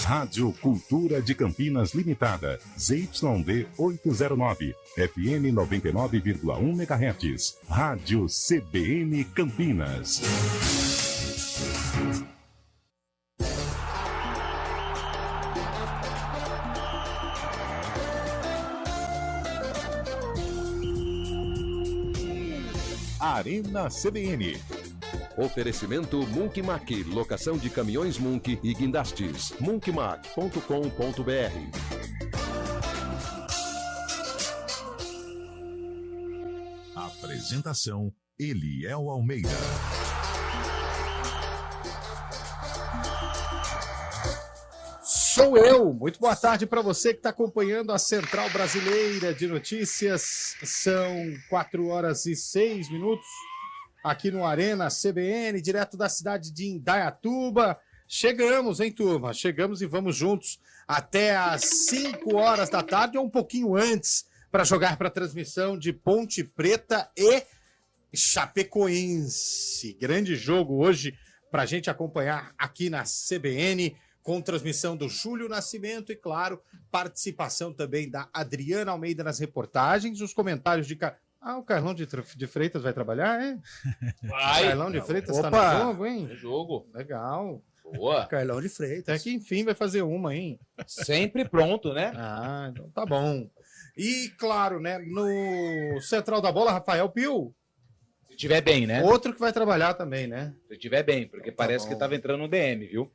Rádio Cultura de Campinas Limitada, ZYD 809, FM 99,1 MHz. Rádio CBN Campinas. Arena CBN. Oferecimento Munkmac, locação de caminhões Munk e guindastes. Munkmac.com.br. Apresentação: Eliel Almeida. Sou eu. Muito boa tarde para você que está acompanhando a Central Brasileira de Notícias. São 4h06 aqui no Arena CBN, direto da cidade de Indaiatuba. Chegamos, hein, turma? Chegamos e vamos juntos até às 5 da tarde ou um pouquinho antes para jogar para a transmissão de Ponte Preta e Chapecoense. Grande jogo hoje para a gente acompanhar aqui na CBN, com transmissão do Júlio Nascimento e, claro, participação também da Adriana Almeida nas reportagens, os comentários de... o Carlão de Freitas vai trabalhar, é? Vai! O Carlão de Freitas está no jogo, hein? No jogo. Legal. Boa. Carlão de Freitas. Até que enfim vai fazer uma, hein? Sempre pronto, né? Ah, então tá bom. E, claro, né, no Central da Bola, Rafael Pio. Se tiver bem, né? Outro que vai trabalhar também, né? Se tiver bem, porque parece bom. que tava entrando no DM, viu?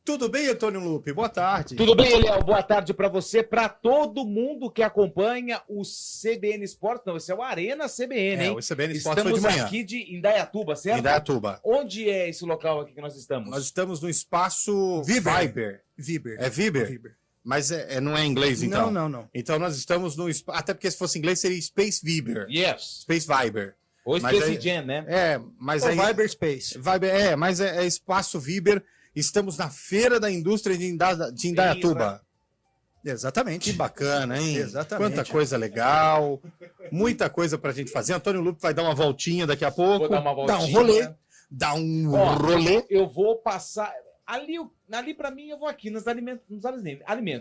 Tudo bem, Antônio Lupe? Boa tarde. Tudo bem, Eliel? Boa tarde pra você, pra todo mundo que acompanha o CBN Esportes. Não, esse é o Arena CBN, hein? O CBN Esportes foi Estamos de manhã. aqui de Indaiatuba, certo? Indaiatuba. Onde é esse local aqui que nós estamos? Nós estamos no espaço Viber. Viber. É Viber? Mas não é inglês, então? Não. Então nós estamos no... Até porque se fosse inglês seria Space Viber. Yes. Space Viber. Ou Mas Space aí- Jam, né? Mas O aí... Viber Space. Viber, mas é espaço Viber. Estamos na Feira da Indústria de Indaiatuba. Exatamente. Que bacana, hein? Exatamente. Quanta coisa legal. Muita coisa pra gente fazer. Antônio Lupe vai dar uma voltinha daqui a pouco. Vou dar uma voltinha. Dá um rolê. Dá um Ó, rolê. Eu vou passar... Ali pra mim, eu vou aqui nos alimentos.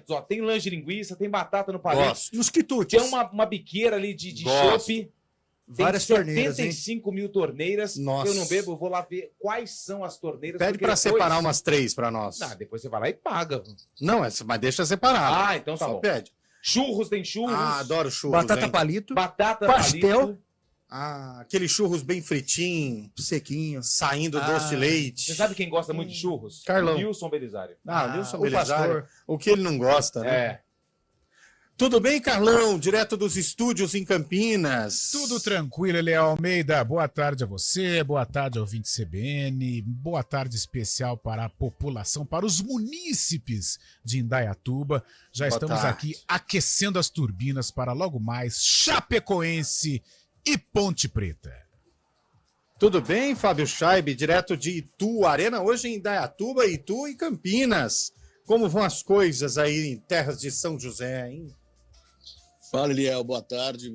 Ó, tem lanche de linguiça, tem batata no palito. Gosto. Nos quitutes. Tem uma biqueira ali de Gosto. chopp. Várias Tem torneiras, hein? 75 mil torneiras. Nossa. Eu não bebo, eu vou lá ver quais são as torneiras. Pede porque pra depois- separar umas 3 pra nós. Depois você vai lá e paga. Não, mas deixa separado. Então tá Só bom. pede. Churros, tem churros. Adoro churros, Batata hein? palito. Batata Pastel. palito. Aquele churros bem fritinho, Sequinho. saindo doce de leite. Você sabe quem gosta muito de churros? Carlão. Wilson Belisário. Nilson o Belisário. pastor. O que ele não gosta, né? É. Tudo bem, Carlão? Direto dos estúdios em Campinas. Tudo tranquilo, Eliel Almeida. Boa tarde a você, boa tarde ao ouvinte CBN, boa tarde especial para a população, para os munícipes de Indaiatuba. Já Boa estamos tarde. aqui aquecendo as turbinas para logo mais Chapecoense e Ponte Preta. Tudo bem, Fábio Scheibe, direto de Itu, Arena, hoje em Indaiatuba, Itu e Campinas. Como vão as coisas aí em terras de São José, hein? Fala, Eliel, boa tarde,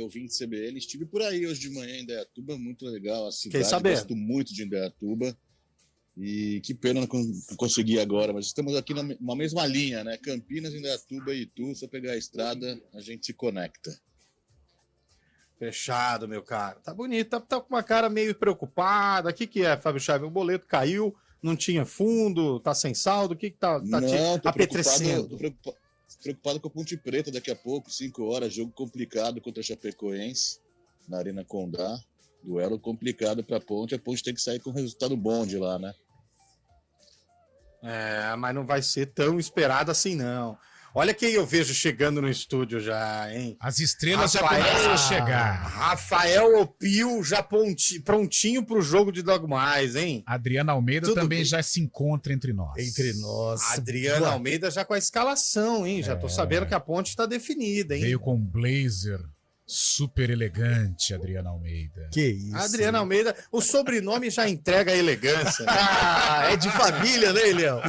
ouvinte CBN. Estive por aí hoje de manhã em Indaiatuba, muito legal a cidade, sabendo. gosto muito de Indaiatuba. E que pena não consegui agora, mas estamos aqui na mesma linha, né? Campinas, Indaiatuba e Itu, se eu pegar a estrada, a gente se conecta. Fechado, meu cara. Tá bonito, tá com uma cara meio preocupada. O que é, Fábio Scheibe? O boleto caiu, não tinha fundo, tá sem saldo, o que tá te Tô apetrecendo? preocupado com a Ponte Preta daqui a pouco, 5 horas, jogo complicado contra a Chapecoense, na Arena Condá. Duelo complicado pra Ponte, a Ponte tem que sair com resultado bom de lá, né? Mas não vai ser tão esperado assim, não. Olha quem eu vejo chegando no estúdio já, hein? As estrelas Rafael- já começam a chegar. Rafael Opio já prontinho pro jogo de logo mais, hein? Adriana Almeida Tudo também bem. já se encontra entre nós. Entre nós. Adriana Boa. Almeida já com a escalação, hein? Já tô sabendo que a ponte tá definida, hein? Veio com um blazer super elegante, Adriana Almeida. Que isso. Adriana Almeida, o sobrenome já entrega a elegância. É de família, né, Eliel?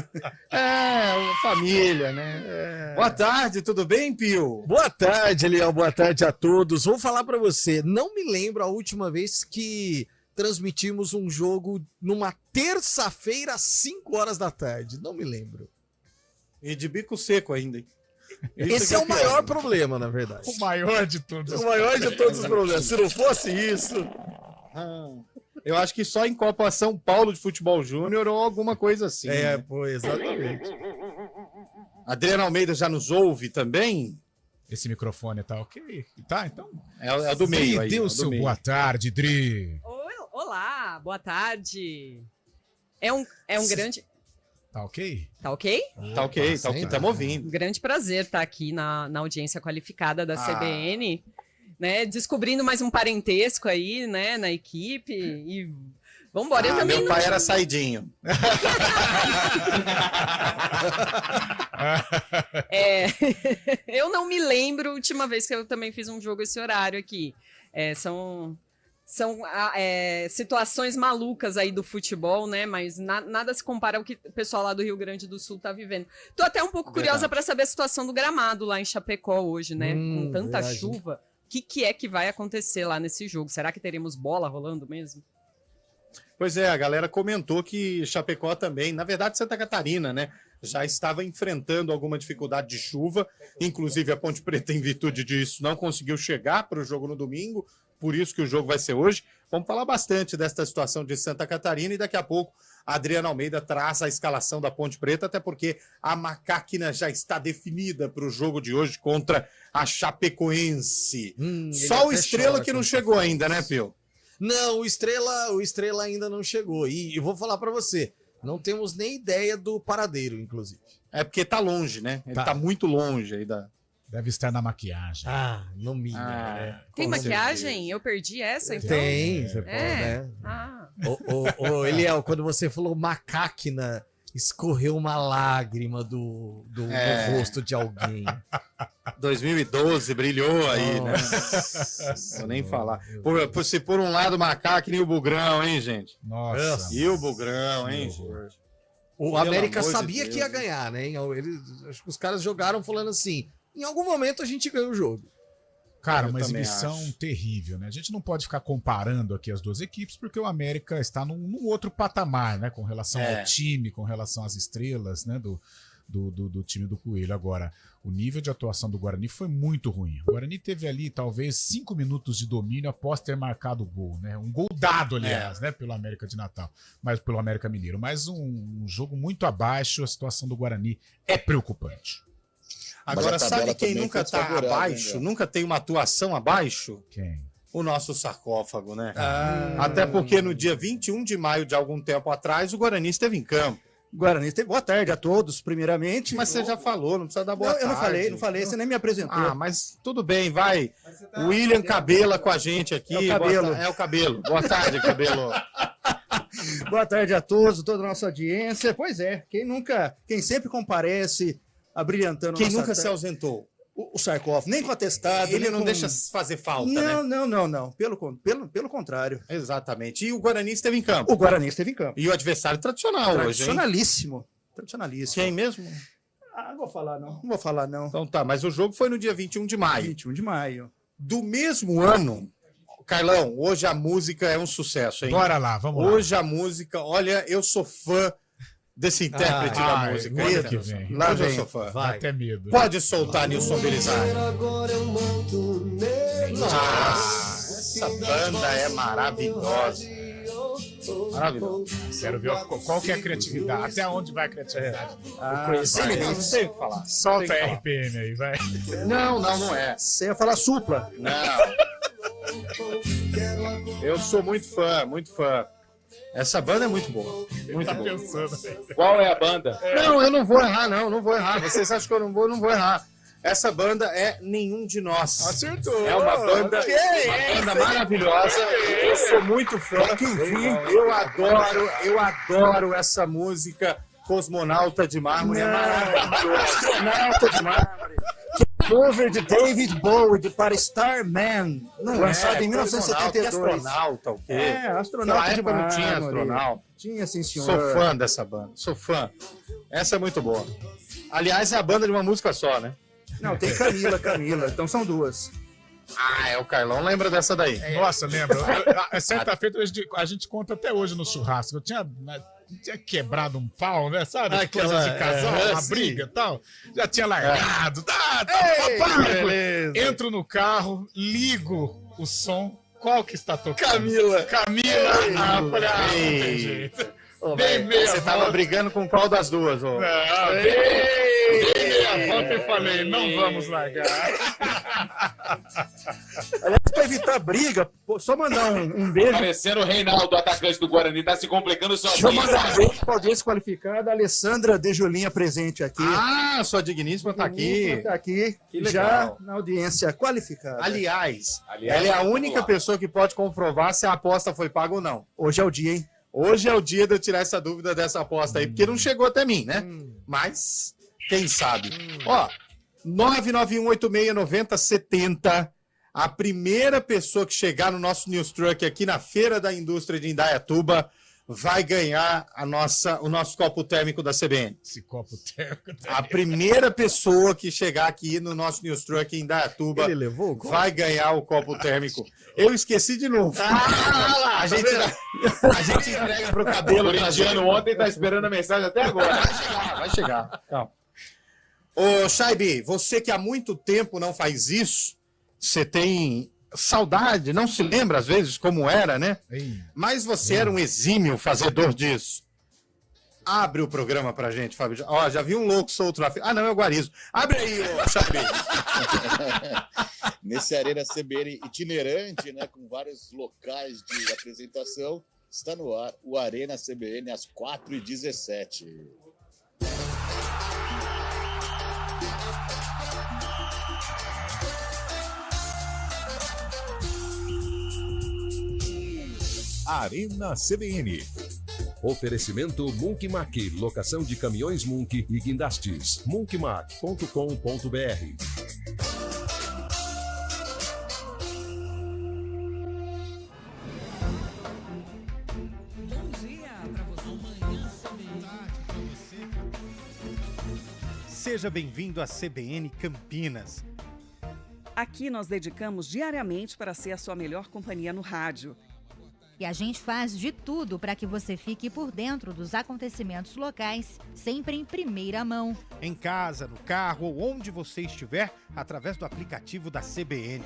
Família, né? Boa tarde, tudo bem, Pio? Boa tarde, Eliel. Boa tarde a todos. Vou falar pra você, não me lembro a última vez que transmitimos um jogo numa terça-feira às 5 horas da tarde. Não me lembro. E de bico seco ainda, hein? Esse é o maior problema, na verdade. O maior de todos. O maior de todos os problemas. Se não fosse isso... Eu acho que só em Copa São Paulo de Futebol Júnior ou alguma coisa assim. É, né? pô, exatamente. Adriano Almeida já nos ouve também? Esse microfone tá ok? Tá, então. É o do meio aí. Dê é o o do seu meio. boa tarde, Dri. Olá, boa tarde. É um grande... Tá ok? Tá ok? Tá ok, estamos ouvindo. Um grande prazer estar aqui na audiência qualificada da CBN, né? Descobrindo mais um parentesco aí, né, na equipe. E vambora. Eu também meu pai era saidinho. Eu não me lembro a última vez que eu também fiz um jogo esse horário aqui. São situações malucas aí do futebol, né? Mas nada se compara ao que o pessoal lá do Rio Grande do Sul tá vivendo. Tô até um pouco curiosa para saber a situação do gramado lá em Chapecó hoje, né? Com tanta chuva. O que é que vai acontecer lá nesse jogo? Será que teremos bola rolando mesmo? Pois é, a galera comentou que Chapecó também, na verdade Santa Catarina, né? Já estava enfrentando alguma dificuldade de chuva. Inclusive a Ponte Preta, em virtude disso, não conseguiu chegar para o jogo no domingo. Por isso que o jogo vai ser hoje. Vamos falar bastante desta situação de Santa Catarina e daqui a pouco a Adriana Almeida traz a escalação da Ponte Preta, até porque a macaquina já está definida para o jogo de hoje contra a Chapecoense. Só o Estrela que não chegou ainda, né, Pio? Não, o Estrela ainda não chegou. E eu vou falar pra você, não temos nem ideia do paradeiro, inclusive. É porque tá longe, né? Ele tá muito longe aí da... Deve estar na maquiagem. No mínimo. Tem maquiagem? Eu perdi essa, então? Tem, você pode, né? Ô, Eliel, quando você falou macaquina, escorreu uma lágrima do rosto de alguém. 2012 brilhou aí, né? Vou nem falar. Se por um lado macaco e o Bugrão, hein, gente? Nossa. E o Bugrão, hein, gente? O América sabia que ia ganhar, né? Acho que os caras jogaram falando assim, em algum momento a gente ganha o jogo. Cara, uma exibição terrível, né? A gente não pode ficar comparando aqui as duas equipes, porque o América está num outro patamar, né? Com relação ao time, com relação às estrelas, né? Do time do Coelho. Agora, o nível de atuação do Guarani foi muito ruim. O Guarani teve ali, talvez, 5 minutos de domínio após ter marcado o gol, né? Um gol dado, aliás, né? Pelo América de Natal, mas pelo América Mineiro. Mas um jogo muito abaixo, a situação do Guarani é preocupante. Agora, sabe quem nunca tá abaixo, nunca tem uma atuação abaixo? Quem? O nosso sarcófago, né? Até porque no dia 21 de maio de algum tempo atrás, o Guarani esteve em campo. Guarani, boa tarde a todos, primeiramente. Mas você já falou, não precisa dar boa tarde. Eu não falei, você nem me apresentou. Mas tudo bem, vai. William Cabela com a gente aqui. É o Cabelo. É o Cabelo. Boa tarde, Cabelo. Boa tarde a todos, toda a nossa audiência. Pois é, quem sempre comparece abrilhantando Quem nunca se ausentou? O Sarkov, nem com atestado. Ele não deixa fazer falta, né? Não. Pelo contrário. Exatamente. E o Guarani esteve em campo. O Guarani esteve em campo. E o adversário tradicional hoje, hein? Tradicionalíssimo. Quem mesmo? Não vou falar, não. Não vou falar, não. Então tá, mas o jogo foi no dia 21 de maio. 21 de maio. Do mesmo ano, Carlão, hoje a música é um sucesso, hein? Bora lá, vamos lá. Hoje a música, olha, eu sou fã desse intérprete da música. Ano que vem. Lá vem. Eu sou fã. Vai. Até medo. Pode soltar, Nilson Belizar. Essa banda é maravilhosa. Maravilhosa. Quero ver qual que é a criatividade. Até onde vai a criatividade? Não sei o que falar. Solta a RPM aí, vai. Não é. Você ia falar supla. Não. Eu sou muito fã. Essa banda é muito boa. Muito boa. Pensando. Qual é a banda? Não, eu não vou errar, não vou errar. Vocês acham que eu não vou errar. Essa banda é Nenhum de Nós. Acertou. É uma banda maravilhosa. Eu sou muito fã. Eu adoro essa música Cosmonauta de Mármore. É maravilhosa. Astronauta de Mármore. Cover de David Bowie para Starman, lançado em 1972. Astronauta, o quê? Astronauta de Mármore. Não tinha astronauta. Tinha, sim, senhor. Sou fã dessa banda, sou fã. Essa é muito boa. Aliás, é a banda de uma música só, né? Não, tem Camila, então são duas. O Carlão lembra dessa daí. Nossa, lembra. Certa feita a gente conta até hoje no churrasco. Eu tinha tinha quebrado um pau, né? Sabe? Aquela, Coisa de casal, uma briga e tal. Já tinha largado. Ei, entro no carro, ligo o som. Qual que está tocando? Camila! Falei, não tem jeito. Você tava brigando com qual das duas? Ô? Não, dei a volta e falei, não vamos largar. Aliás, pra evitar briga, só mandar um beijo. Parecendo o Reinaldo, atacante do Guarani, tá se complicando Deixa eu sozinho. mandar um beijo pra audiência qualificada, a Alessandra Dejolinha presente aqui. Ah, sua digníssima tá aqui. Tá aqui, Que legal. já na audiência qualificada. Aliás, ela é a única pessoa que pode comprovar se a aposta foi paga ou não. Hoje é o dia, hein? Hoje é o dia de eu tirar essa dúvida dessa aposta aí, porque não chegou até mim, né? Mas, quem sabe? Ó, 991869070. A primeira pessoa que chegar no nosso News Truck aqui na Feira da Indústria de Indaiatuba vai ganhar o nosso copo térmico da CBN. Esse copo térmico. A primeira pessoa que chegar aqui no nosso News Truck em Indaiatuba Ele levou o copo? vai ganhar o copo térmico. Eu esqueci de novo. A gente entrega pro cabelo. O corintiano ontem tá esperando a mensagem até agora. Vai chegar. Calma. Ô, Shaibi, você que há muito tempo não faz isso, você tem saudade, não se lembra às vezes como era, né? Mas você era um exímio fazedor disso. Abre o programa pra gente, Fábio. Ó, já vi um louco solto lá. Ah, não, é o Guarizo. Abre aí, ô, Shaibi. Nesse Arena CBN itinerante, né, com vários locais de apresentação, está no ar o Arena CBN às 4h17. Arena CBN. Oferecimento Munkmac, locação de caminhões Munk e guindastes. munkmac.com.br. Seja bem-vindo à CBN Campinas. Aqui nós dedicamos diariamente para ser a sua melhor companhia no rádio. E a gente faz de tudo para que você fique por dentro dos acontecimentos locais, sempre em primeira mão. Em casa, no carro ou onde você estiver, através do aplicativo da CBN.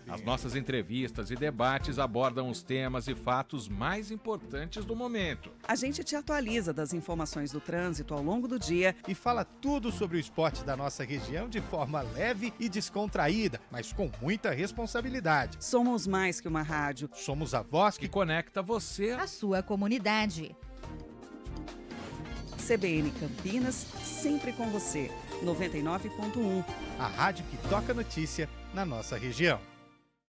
As nossas entrevistas e debates abordam os temas e fatos mais importantes do momento. A gente te atualiza das informações do trânsito ao longo do dia e fala tudo sobre o esporte da nossa região de forma leve e descontraída, mas com muita responsabilidade. Somos mais que uma rádio. Somos a voz que conecta você à sua comunidade. CBN Campinas, sempre com você. 99.1. A rádio que toca notícia na nossa região.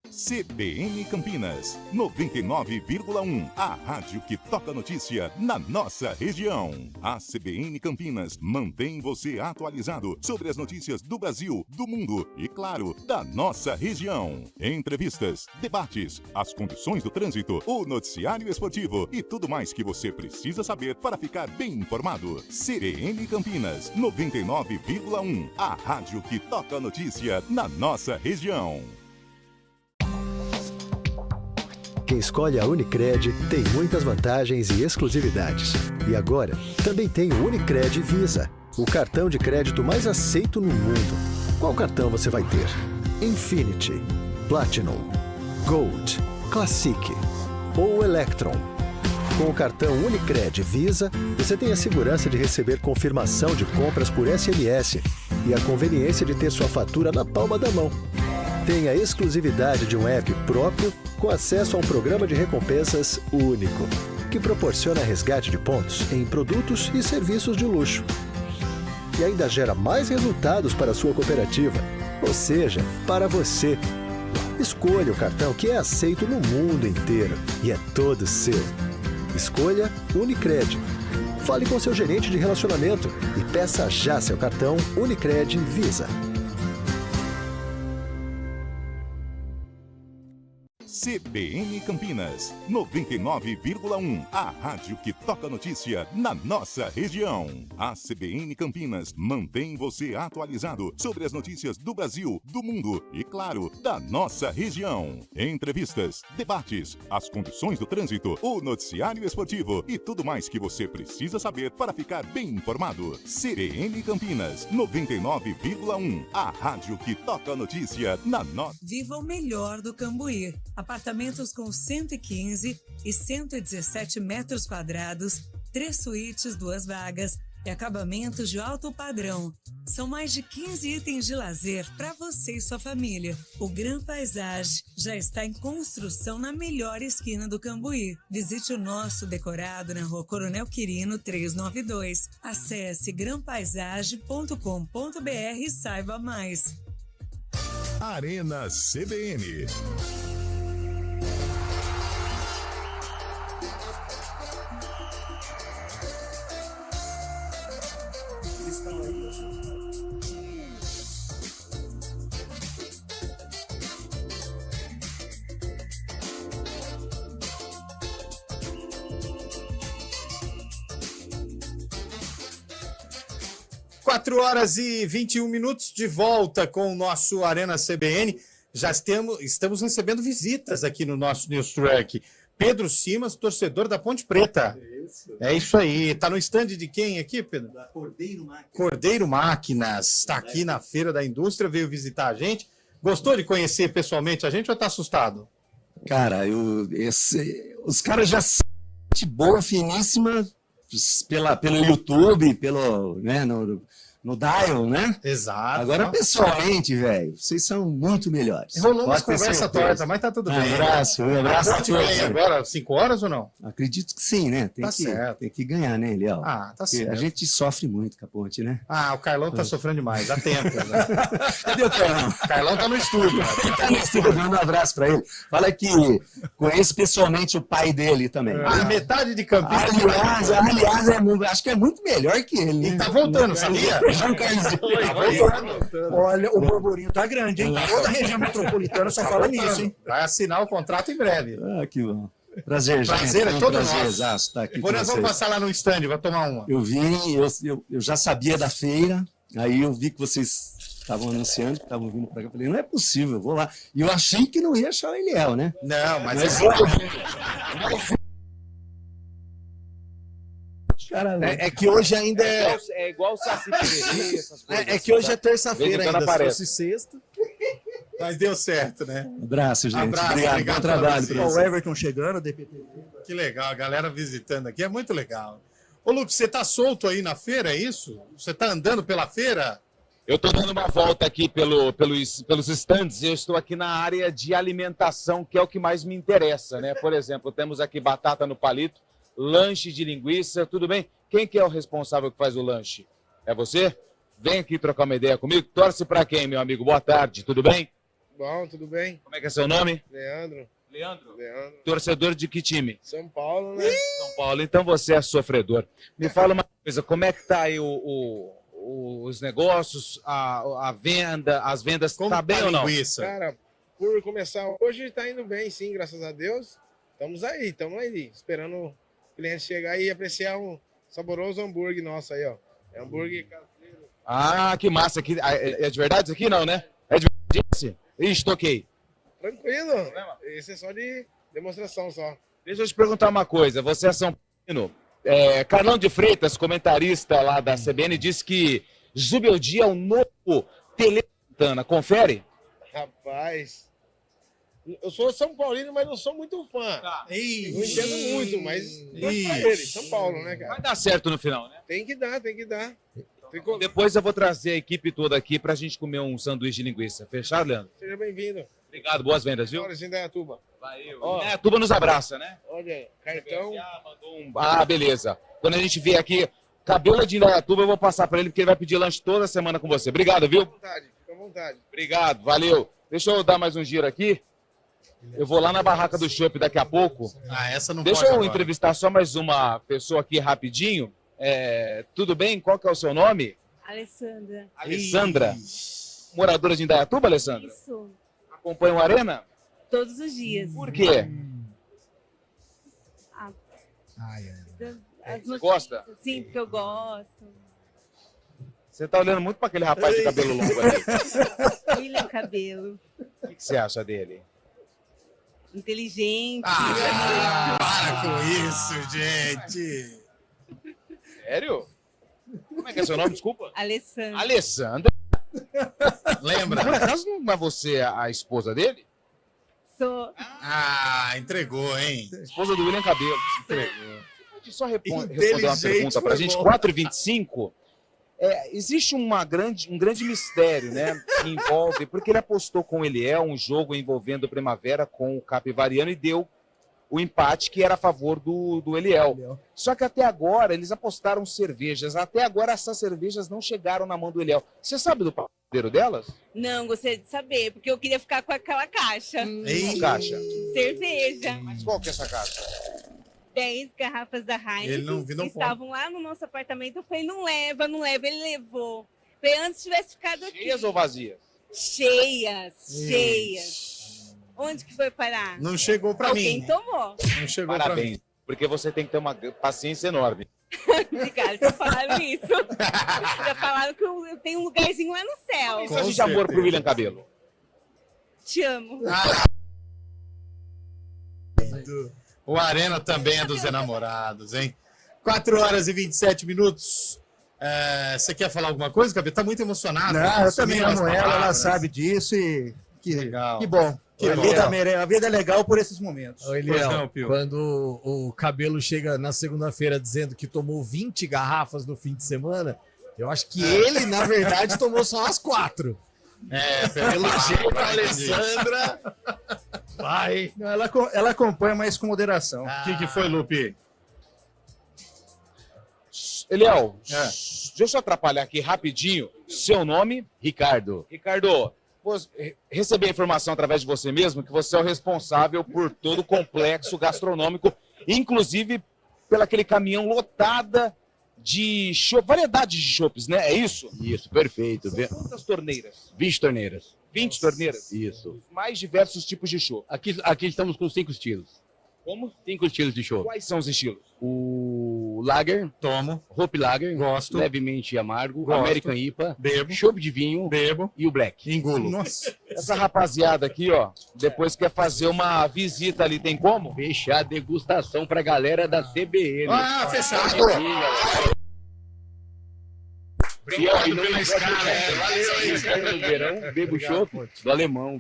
CBN Campinas, 99,1. A rádio que toca notícia na nossa região. A CBN Campinas mantém você atualizado sobre as notícias do Brasil, do mundo e, claro, da nossa região. Entrevistas, debates, as condições do trânsito, o noticiário esportivo e tudo mais que você precisa saber para ficar bem informado. CBN Campinas, 99,1. A rádio que toca notícia na nossa região. Quem escolhe a Unicred tem muitas vantagens e exclusividades. E agora, também tem o Unicred Visa, o cartão de crédito mais aceito no mundo. Qual cartão você vai ter? Infinity, Platinum, Gold, Classic ou Electron? Com o cartão Unicred Visa, você tem a segurança de receber confirmação de compras por SMS e a conveniência de ter sua fatura na palma da mão. Tem a exclusividade de um app próprio com acesso a um programa de recompensas único, que proporciona resgate de pontos em produtos e serviços de luxo. E ainda gera mais resultados para a sua cooperativa, ou seja, para você. Escolha o cartão que é aceito no mundo inteiro e é todo seu. Escolha Unicred. Fale com seu gerente de relacionamento e peça já seu cartão Unicred Visa. CBN Campinas, 99,1. A rádio que toca notícia na nossa região. A CBN Campinas mantém você atualizado sobre as notícias do Brasil, do mundo e, claro, da nossa região. Entrevistas, debates, as condições do trânsito, o noticiário esportivo e tudo mais que você precisa saber para ficar bem informado. CBN Campinas, 99,1. A rádio que toca notícia na nossa... Viva o melhor do Cambuí. Apartamentos com 115 e 117 metros quadrados, 3 suítes, 2 vagas e acabamentos de alto padrão. São mais de 15 itens de lazer para você e sua família. O Gran Paisage já está em construção na melhor esquina do Cambuí. Visite o nosso decorado na Rua Coronel Quirino 392. Acesse granpaisage.com.br e saiba mais. Arena CBN. Quatro horas e 21 minutos de volta com o nosso Arena CBN. Já estamos recebendo visitas aqui no nosso News Track. Pedro Simas, torcedor da Ponte Preta. É isso aí. Está no stand de quem aqui, Pedro? Da Cordeiro Máquinas. Cordeiro Máquinas. Está aqui na Feira da Indústria, veio visitar a gente. Gostou de conhecer pessoalmente a gente ou está assustado? Cara, os caras já são gente boa, finíssima, pelo YouTube, no Dial, né? Exato. Agora, pessoalmente, velho, vocês são muito melhores. Rolou uma conversa torta, mas tá tudo bem. Um abraço a todos. Agora, 5 horas ou não? Acredito que sim, né? Tem que ganhar, né, Léo? Ah, tá certo. A gente sofre muito com a Ponte, né? Ah, o Carlão tá sofrendo demais, há tempo. Né? Cadê o Carlão? O Carlão tá no estúdio. Tá no estúdio, dando um abraço pra ele. Fala que conheço pessoalmente o pai dele também. A metade de Campinas. Aliás, acho que é muito melhor que ele. E tá voltando, sabia? João Carlos. Olha, o burburinho tá grande, hein? Toda a região metropolitana só fala nisso, hein? Vai assinar o contrato em breve. Ah, que bom. Prazer, gente. Prazer é todo nosso. Estar aqui Depois nós vamos passar lá no stand, vai tomar uma. Eu vim, eu já sabia da feira, aí eu vi que vocês estavam anunciando, que estavam vindo para cá. Eu falei, não é possível, eu vou lá. E eu achei que não ia achar o Eliel, né? Não, mas É que hoje ainda é igual o Saci Pererê, essas coisas. É que hoje é terça-feira ainda, se fosse sexta. Mas deu certo, né? Abraço, gente. Abraço, obrigado bom trabalho. O Everton chegando, DPT. Que legal, a galera visitando aqui, é muito legal. Ô, Luke, você tá solto aí na feira, é isso? Você tá andando pela feira? Eu estou dando uma volta aqui pelos stands. Eu estou aqui na área de alimentação, que é o que mais me interessa, né? Por exemplo, temos aqui batata no palito, lanche de linguiça, tudo bem? Quem que é o responsável que faz o lanche? É você? Vem aqui trocar uma ideia comigo. Torce para quem, meu amigo? Boa tarde, tudo bem? Bom, tudo bem. Como é que é seu nome? Leandro. Leandro? Torcedor de que time? São Paulo, né? São Paulo. Então você é sofredor. Me fala uma coisa, como é que tá aí os negócios, a venda, as vendas, como tá bem ou não? Linguiça? Cara, por começar, hoje tá indo bem, sim, graças a Deus. Estamos aí, esperando o cliente chegar e apreciar um saboroso hambúrguer nosso aí, ó. É hambúrguer caseiro. Ah, que massa. É de verdade isso aqui, não, né? É de verdade esse? Ixi, toquei. Tranquilo. Esse é só de demonstração só. Deixa eu te perguntar uma coisa. Você é São Paulino. Carlão de Freitas, comentarista lá da CBN, disse que Zubeldia é o novo Tele Santana. Confere? Rapaz, eu sou São Paulino, mas não sou muito fã. Tá. Não entendo muito, mas pra ele, São Paulo, né, cara? Vai dar certo no final, né? Tem que dar. Depois eu vou trazer a equipe toda aqui pra gente comer um sanduíche de linguiça. Fechado, Leandro? Seja bem-vindo. Obrigado, boas vendas, viu? Horas em Indaiatuba. Valeu. Indaiatuba nos abraça, né? Olha, cartão. Ah, beleza. Quando a gente vier aqui, cabelo de Indaiatuba, eu vou passar pra ele, porque ele vai pedir lanche toda semana com você. Obrigado, viu? Fica à vontade. Obrigado, valeu. Deixa eu dar mais um giro aqui. Eu vou lá na barraca do Chopp daqui a pouco. Ah, essa não Deixa pode eu agora. entrevistar só mais uma pessoa aqui rapidinho. Tudo bem? Qual que é o seu nome? Alessandra. Alessandra. Moradora de Indaiatuba, Alessandra? Isso. Acompanha o Arena? Todos os dias. Por quê? Você gosta? Sim, porque eu gosto. Você tá olhando muito para aquele rapaz de cabelo longo ali. William Cabelo. O que você acha dele? Inteligente. Para com isso, gente. Sério? Como é que é seu nome, desculpa? Alessandra. Alessandra. Lembra? Por acaso não é você a esposa dele? Sou. Entregou, hein? Esposa do William Cabelo. Entregou. Pode só responder uma pergunta pra gente? bom. 4h25. Existe um grande mistério, né? Que envolve. Porque ele apostou com o Eliel um jogo envolvendo o Primavera com o Capivariano e deu o empate que era a favor do Eliel. Só que até agora eles apostaram cervejas. Até agora essas cervejas não chegaram na mão do Eliel. Você sabe do padeiro delas? Não, gostaria de saber, porque eu queria ficar com aquela caixa. Que caixa? Cerveja. Mas qual que é essa caixa? 10 garrafas da Heineken. Ele não estavam lá no nosso apartamento. Eu falei, não leva. Ele levou. Falei, antes tivesse ficado aqui. Cheias ou vazias? Cheias. Onde que foi parar? Não chegou pra Alguém mim. tomou. Não chegou pra Parabéns. mim. Porque você tem que ter uma paciência enorme. Obrigada, já falaram isso. Já falaram que eu tenho um lugarzinho lá no céu. Mensagem de amor pro William Cabelo. Te amo. O Arena também é dos enamorados, hein? 4h27. Você quer falar alguma coisa, Cabelo? Tá muito emocionado. Não, eu também amo ela sabe disso e legal. Que bom. A vida é legal por esses momentos. Ô, Eliel, quando o Cabelo chega na segunda-feira dizendo que tomou 20 garrafas no fim de semana, eu acho que ele, na verdade, tomou só umas 4. Pelo jeito, a Alessandra vai. Não, ela acompanha, mas com moderação. O que foi, Lupe? Eliel, deixa eu só atrapalhar aqui rapidinho. Seu nome? Ricardo. Ricardo, recebi a informação através de você mesmo que você é o responsável por todo o complexo gastronômico, inclusive pelo aquele caminhão lotada de variedade de chopps, né? É isso? Isso, perfeito. Quantas torneiras? 20 torneiras. 20 torneiras? Isso. Mais diversos tipos de chopp. Aqui estamos com 5 estilos. Como? 5 estilos de chopp. Quais são os estilos? O Lager. Tomo. Hope Lager. Gosto. Levemente amargo. Gosto. American IPA. Bebo. Chopp de vinho. Bebo. E o Black. Engulo. Nossa. Essa rapaziada aqui, ó, depois quer fazer uma visita ali, tem como? Fechar a degustação pra galera da CBN. Fechado. Obrigado pela escala. Valeu, no verão, bebo chopp do alemão.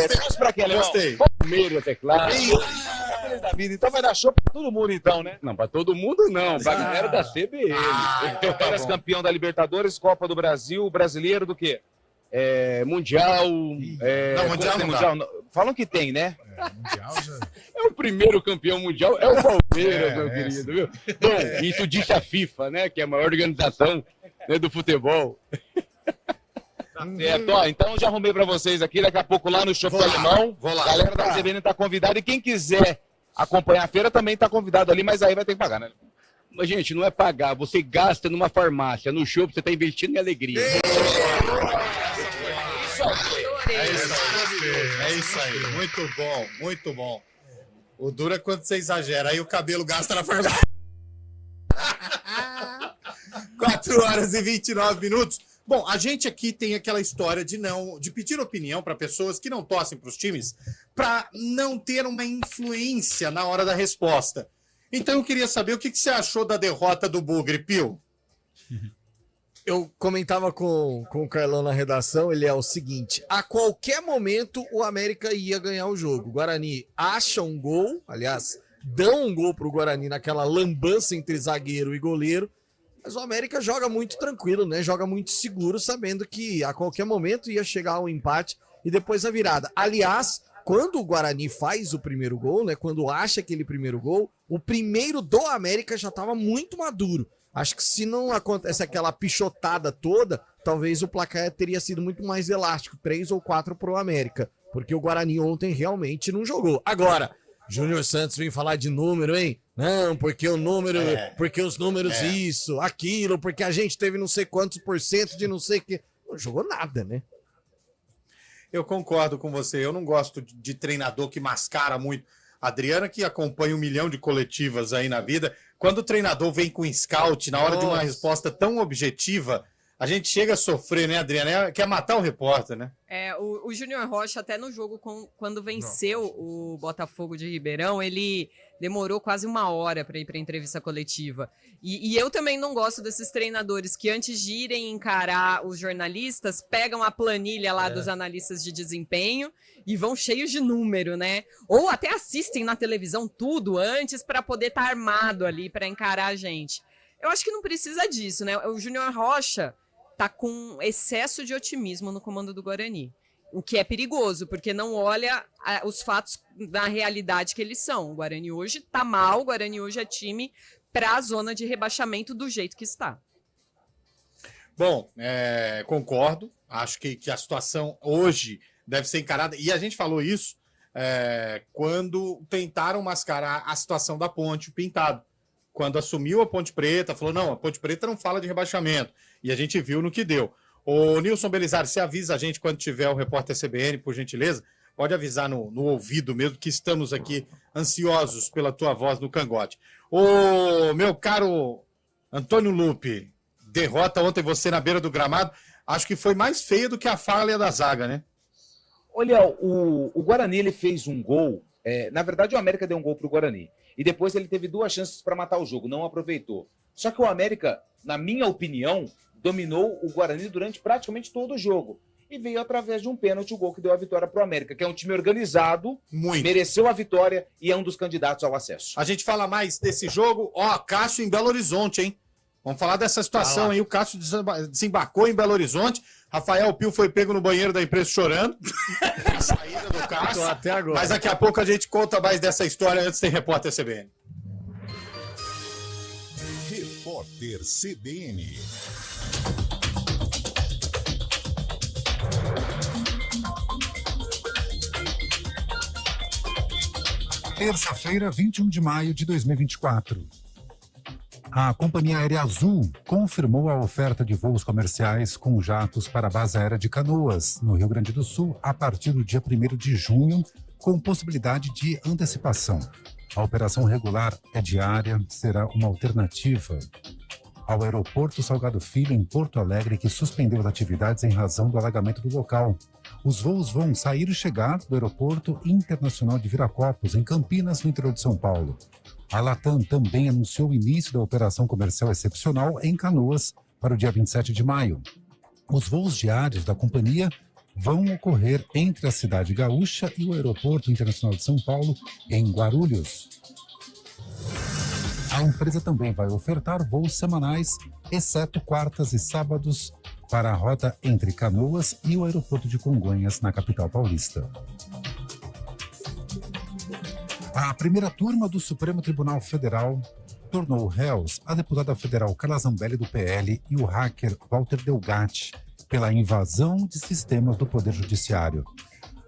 Temos pra quem, Alemão? Gostei. Palmeiras, é claro. Feliz da vida. Então vai dar chopp pra todo mundo, então, né? Não, pra todo mundo não, pra galera da CBN. Então eras campeão da Libertadores, Copa do Brasil, brasileiro do quê? Mundial. Não, Mundial não dá. Falam que tem, né? Mundial já. O primeiro campeão mundial é o Palmeiras, meu querido, viu? Bom, isso disse a FIFA, né? Que é a maior organização, né, do futebol. Tá certo, ó, então já arrumei pra vocês aqui, daqui a pouco lá no Shopping Alemão. Vou lá. A galera da CBN tá convidada e quem quiser acompanhar a feira também tá convidado ali, mas aí vai ter que pagar, né? Mas, gente, não é pagar, você gasta numa farmácia, no show, você tá investindo em alegria. É isso aí. Muito bom, muito bom. O duro é quando você exagera, aí o cabelo gasta na farmácia. 4h29. Bom, a gente aqui tem aquela história de pedir opinião para pessoas que não torcem para os times, para não ter uma influência na hora da resposta. Então eu queria saber o que você achou da derrota do Bugre, Pio? Eu comentava com o Carlão na redação, ele é o seguinte, a qualquer momento o América ia ganhar o jogo. O Guarani acha um gol, aliás, dão um gol pro Guarani naquela lambança entre zagueiro e goleiro, mas o América joga muito tranquilo, né? Joga muito seguro, sabendo que a qualquer momento ia chegar um empate e depois a virada. Aliás, quando o Guarani faz o primeiro gol, né? Quando acha aquele primeiro gol, o primeiro do América já estava muito maduro. Acho que se não acontece aquela pichotada toda, talvez o placar teria sido muito mais elástico, 3 ou 4 pro América, porque o Guarani ontem realmente não jogou. Agora, Júnior Santos vem falar de número, hein? Não, porque o número, porque os números isso, aquilo, porque a gente teve não sei quantos % de não sei o que. Não jogou nada, né? Eu concordo com você. Eu não gosto de treinador que mascara muito. A Adriana, que acompanha 1 milhão de coletivas aí na vida, quando o treinador vem com scout, na hora de uma resposta tão objetiva, a gente chega a sofrer, né, Adriana? Quer matar o repórter, né? O Júnior Rocha, até no jogo, quando venceu o Botafogo de Ribeirão, ele demorou quase 1 hora para ir para a entrevista coletiva. E eu também não gosto desses treinadores que, antes de irem encarar os jornalistas, pegam a planilha lá dos analistas de desempenho e vão cheios de número, né? Ou até assistem na televisão tudo antes para poder estar armado ali para encarar a gente. Eu acho que não precisa disso, né? O Júnior Rocha tá com excesso de otimismo no comando do Guarani, o que é perigoso, porque não olha os fatos da realidade que eles são. O Guarani hoje tá mal, o Guarani hoje é time para a zona de rebaixamento do jeito que está. Bom, concordo, acho que a situação hoje deve ser encarada, e a gente falou isso quando tentaram mascarar a situação da Ponte, o Pintado. Quando assumiu a Ponte Preta, falou, não, a Ponte Preta não fala de rebaixamento. E a gente viu no que deu. Ô, Nilson Belisário, você avisa a gente quando tiver o repórter CBN, por gentileza? Pode avisar no ouvido mesmo, que estamos aqui ansiosos pela tua voz no cangote. Ô, meu caro Antônio Lupe, derrota ontem você na beira do gramado. Acho que foi mais feia do que a falha da zaga, né? Olha, o Guarani ele fez um gol. Na verdade, o América deu um gol para o Guarani. E depois ele teve 2 chances para matar o jogo, não aproveitou. Só que o América, na minha opinião, dominou o Guarani durante praticamente todo o jogo. E veio através de um pênalti o gol que deu a vitória para o América, que é um time organizado, mereceu a vitória e é um dos candidatos ao acesso. A gente fala mais desse jogo. Cássio em Belo Horizonte, hein? Vamos falar dessa situação aí. O Cássio desembarcou em Belo Horizonte. Rafael Pio foi pego no banheiro da imprensa chorando. A saída do Cássio. Até agora. Mas daqui a pouco a gente conta mais dessa história antes de repórter CBN. Repórter CBN. Terça-feira, 21 de maio de 2024. A Companhia Aérea Azul confirmou a oferta de voos comerciais com jatos para a base aérea de Canoas, no Rio Grande do Sul, a partir do dia 1º de junho, com possibilidade de antecipação. A operação regular é diária, será uma alternativa ao aeroporto Salgado Filho, em Porto Alegre, que suspendeu as atividades em razão do alagamento do local. Os voos vão sair e chegar do Aeroporto Internacional de Viracopos, em Campinas, no interior de São Paulo. A Latam também anunciou o início da operação comercial excepcional em Canoas para o dia 27 de maio. Os voos diários da companhia vão ocorrer entre a cidade gaúcha e o Aeroporto Internacional de São Paulo, em Guarulhos. A empresa também vai ofertar voos semanais, exceto quartas e sábados, para a rota entre Canoas e o aeroporto de Congonhas, na capital paulista. A primeira turma do Supremo Tribunal Federal tornou réus a deputada federal Carla Zambelli, do PL, e o hacker Walter Delgatti, pela invasão de sistemas do Poder Judiciário.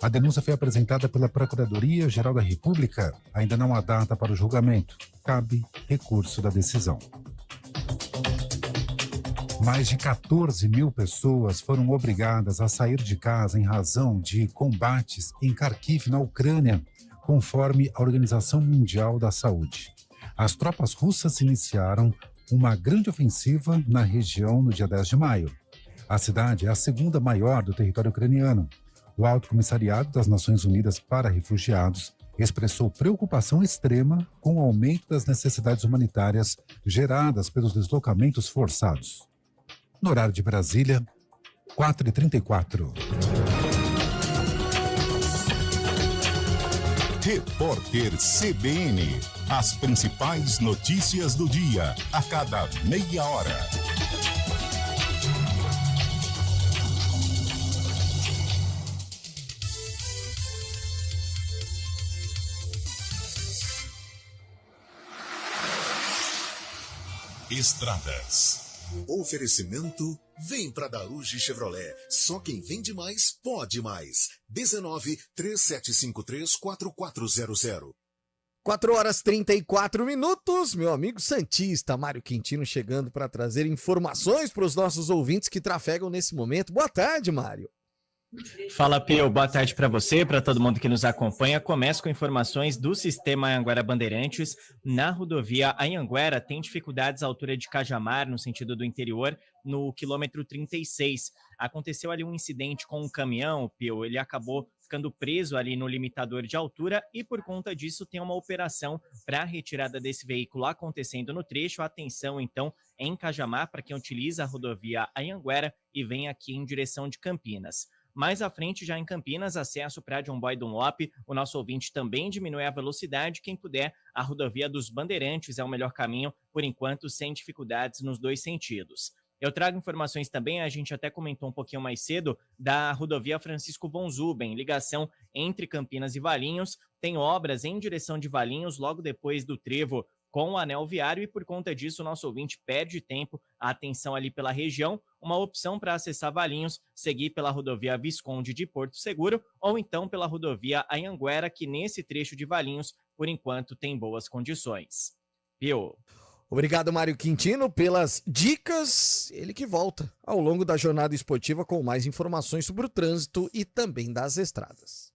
A denúncia foi apresentada pela Procuradoria-Geral da República. Ainda não há data para o julgamento. Cabe recurso da decisão. Mais de 14 mil pessoas foram obrigadas a sair de casa em razão de combates em Kharkiv, na Ucrânia, conforme a Organização Mundial da Saúde. As tropas russas iniciaram uma grande ofensiva na região no dia 10 de maio. A cidade é a segunda maior do território ucraniano. O Alto Comissariado das Nações Unidas para Refugiados expressou preocupação extrema com o aumento das necessidades humanitárias geradas pelos deslocamentos forçados. No horário de Brasília, 4h34. Repórter CBN. As principais notícias do dia, a cada meia hora. Estradas. Oferecimento: vem pra Daruge Chevrolet. Só quem vende mais, pode mais. 19-3753-4400. 4h34, meu amigo santista Mário Quintino chegando para trazer informações para os nossos ouvintes que trafegam nesse momento. Boa tarde, Mário. Fala, Pio. Boa tarde para você, para todo mundo que nos acompanha. Começo com informações do Sistema Anhanguera Bandeirantes. Na rodovia Anhanguera, tem dificuldades à altura de Cajamar, no sentido do interior, no quilômetro 36. Aconteceu ali um incidente com um caminhão, Pio. Ele acabou ficando preso ali no limitador de altura e, por conta disso, tem uma operação para a retirada desse veículo acontecendo no trecho. Atenção, então, em Cajamar, para quem utiliza a rodovia Anhanguera e vem aqui em direção de Campinas. Mais à frente, já em Campinas, acesso para John Boy Dunlop, o nosso ouvinte também diminui a velocidade. Quem puder, a rodovia dos Bandeirantes é o melhor caminho, por enquanto, sem dificuldades nos dois sentidos. Eu trago informações também, a gente até comentou um pouquinho mais cedo, da rodovia Francisco von Zuben, ligação entre Campinas e Valinhos. Tem obras em direção de Valinhos, logo depois do trevo com o anel viário, e por conta disso o nosso ouvinte perde tempo, a atenção ali pela região. Uma opção para acessar Valinhos, seguir pela rodovia Visconde de Porto Seguro ou então pela rodovia Anhanguera, que nesse trecho de Valinhos, por enquanto, tem boas condições. Pio. Obrigado, Mário Quintino, pelas dicas. Ele que volta ao longo da jornada esportiva com mais informações sobre o trânsito e também das estradas.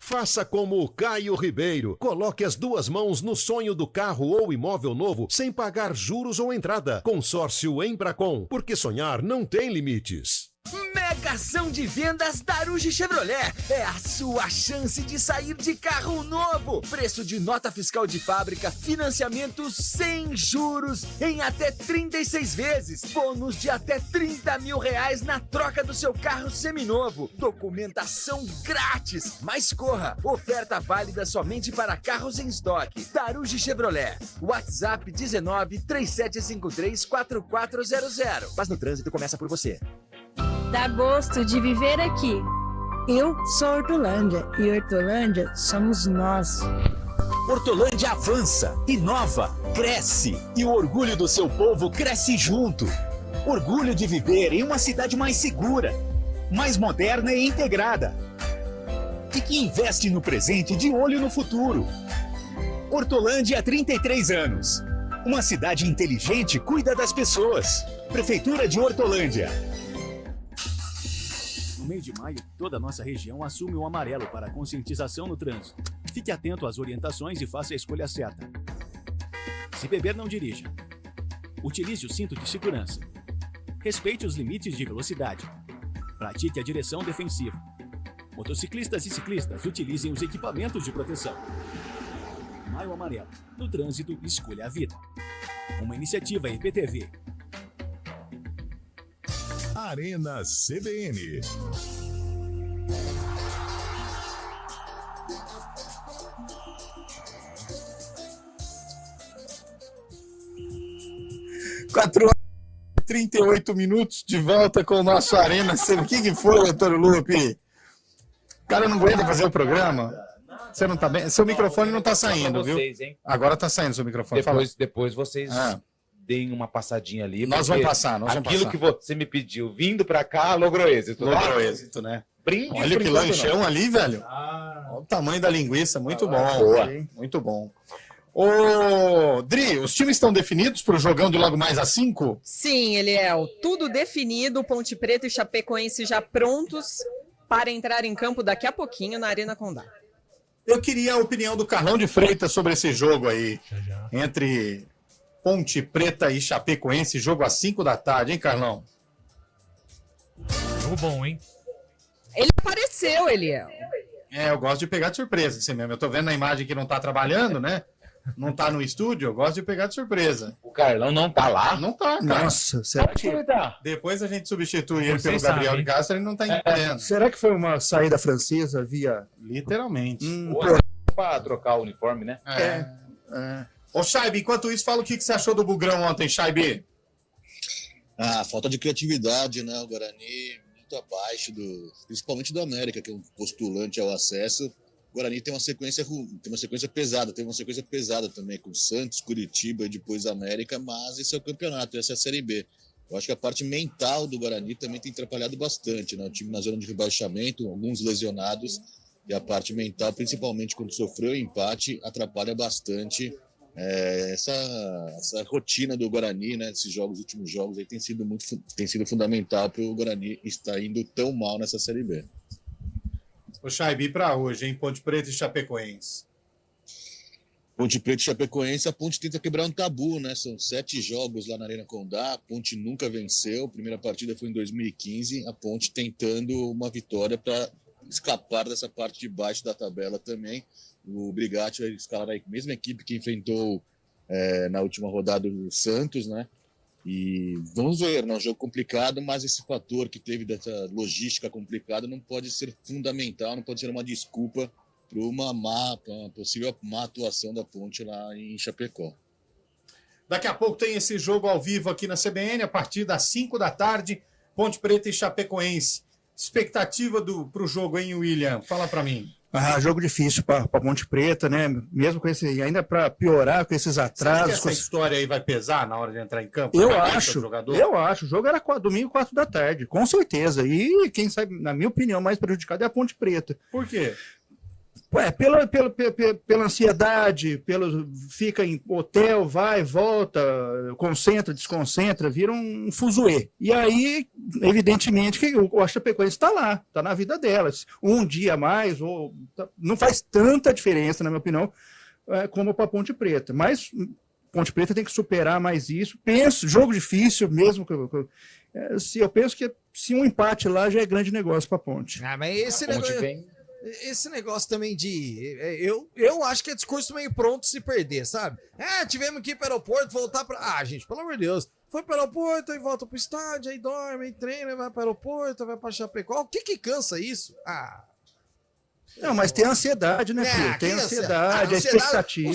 Faça como o Caio Ribeiro. Coloque as duas mãos no sonho do carro ou imóvel novo sem pagar juros ou entrada. Consórcio Embracon, porque sonhar não tem limites. Megação de vendas Daruge Chevrolet. É a sua chance de sair de carro novo. Preço de nota fiscal de fábrica, financiamento sem juros em até 36 vezes. Bônus de até R$30 mil na troca do seu carro seminovo. Documentação grátis. Mas corra, oferta válida somente para carros em estoque. Daruge Chevrolet. WhatsApp 19 3753 4400. Mas no trânsito começa por você. Dá gosto de viver aqui. Eu sou Hortolândia e Hortolândia somos nós. Hortolândia avança, inova, cresce e o orgulho do seu povo cresce junto. Orgulho de viver em uma cidade mais segura, mais moderna e integrada. E que investe no presente de olho no futuro. Hortolândia há 33 anos. Uma cidade inteligente cuida das pessoas. Prefeitura de Hortolândia. No mês de maio, toda a nossa região assume o amarelo para a conscientização no trânsito. Fique atento às orientações e faça a escolha certa. Se beber, não dirija. Utilize o cinto de segurança. Respeite os limites de velocidade. Pratique a direção defensiva. Motociclistas e ciclistas, utilizem os equipamentos de proteção. Maio Amarelo. No trânsito, escolha a vida. Uma iniciativa IPTV. Arena CBN. Quatro horas e 38 minutos de volta com o nosso Arena CBN. O que foi, Antônio Lupe? O cara não aguenta fazer o programa? Você não tá bem? Seu microfone não tá saindo, viu? Hein? Agora tá saindo seu microfone. Depois vocês deem uma passadinha ali. Nós vamos passar, Aquilo que você me pediu, vindo pra cá, logrou êxito. Logrou êxito, né? Brinde. Olha que lanchão ali, velho. Olha o tamanho da linguiça, muito bom. Boa. Muito bom. Ô, Dri, os times estão definidos para o jogão de logo mais às 5? Sim, Eliel. Tudo definido, Ponte Preta e Chapecoense já prontos para entrar em campo daqui a pouquinho na Arena Condá. Eu queria a opinião do Carlão de Freitas sobre esse jogo aí, entre Ponte Preta e Chapecoense, jogo às 5 da tarde, hein, Carlão? Jogo bom, hein? Ele apareceu, Eliel. Eu gosto de pegar de surpresa, assim mesmo. Eu tô vendo na imagem que não tá trabalhando, né? Não tá no estúdio, eu gosto de pegar de surpresa. O Carlão não tá lá? Não tá, cara. Nossa, será que ele tá? Depois a gente substitui ele pelo Gabriel de Castro, ele não tá entendendo. Será que foi uma saída francesa via... Literalmente. Pra trocar o uniforme, né? Ô, Chaibe, enquanto isso, fala o que você achou do Bugrão ontem, Chaibe. Falta de criatividade, né? O Guarani muito abaixo, principalmente do América, que é um postulante ao acesso. O Guarani tem uma sequência pesada, teve uma sequência pesada também com Santos, Curitiba e depois América, mas esse é o campeonato, essa é a Série B. Eu acho que a parte mental do Guarani também tem atrapalhado bastante, né? O time na zona de rebaixamento, alguns lesionados, e a parte mental, principalmente quando sofreu o empate, atrapalha bastante essa rotina do Guarani, né, esses últimos jogos, aí tem sido fundamental para o Guarani estar indo tão mal nessa Série B. O Chaibi para hoje, hein? Ponte Preta e Chapecoense. Ponte Preta e Chapecoense, a Ponte tenta quebrar um tabu, né? São 7 jogos lá na Arena Condá, a Ponte nunca venceu, a primeira partida foi em 2015, a Ponte tentando uma vitória para escapar dessa parte de baixo da tabela também. O Brigatti vai escalar a mesma equipe que enfrentou na última rodada o Santos, né? E vamos ver, né? Um jogo complicado, mas esse fator que teve dessa logística complicada não pode ser fundamental, não pode ser uma desculpa para uma possível má atuação da Ponte lá em Chapecó. Daqui a pouco tem esse jogo ao vivo aqui na CBN, a partir das 5 da tarde, Ponte Preta e Chapecoense. Expectativa para o jogo, hein, William? Fala para mim. Jogo difícil para Ponte Preta, né? Mesmo com esse, ainda para piorar com esses atrasos. Será que essa história aí vai pesar na hora de entrar em campo? Eu acho. O jogo era domingo, 4 da tarde, com certeza. E quem sabe, na minha opinião, mais prejudicado é a Ponte Preta. Por quê? Pela ansiedade, fica em hotel, vai, volta, concentra, desconcentra, vira um fuzuê. E aí, evidentemente, que a Chapecoense está lá, está na vida delas. Um dia a mais, não faz tanta diferença, na minha opinião, como para a Ponte Preta. Mas Ponte Preta tem que superar mais isso. Jogo difícil mesmo. Eu penso que se um empate lá já é grande negócio para a Ponte. Mas esse negócio também eu acho que é discurso meio pronto se perder, sabe? Tivemos que ir para o aeroporto, voltar para... gente, pelo amor de Deus. Foi para o aeroporto, aí volta para o estádio, aí dorme, aí treina, vai para o aeroporto, vai para Chapecó. O que cansa isso? Não, mas tem ansiedade, né, filho? Tem ansiedade, a expectativa.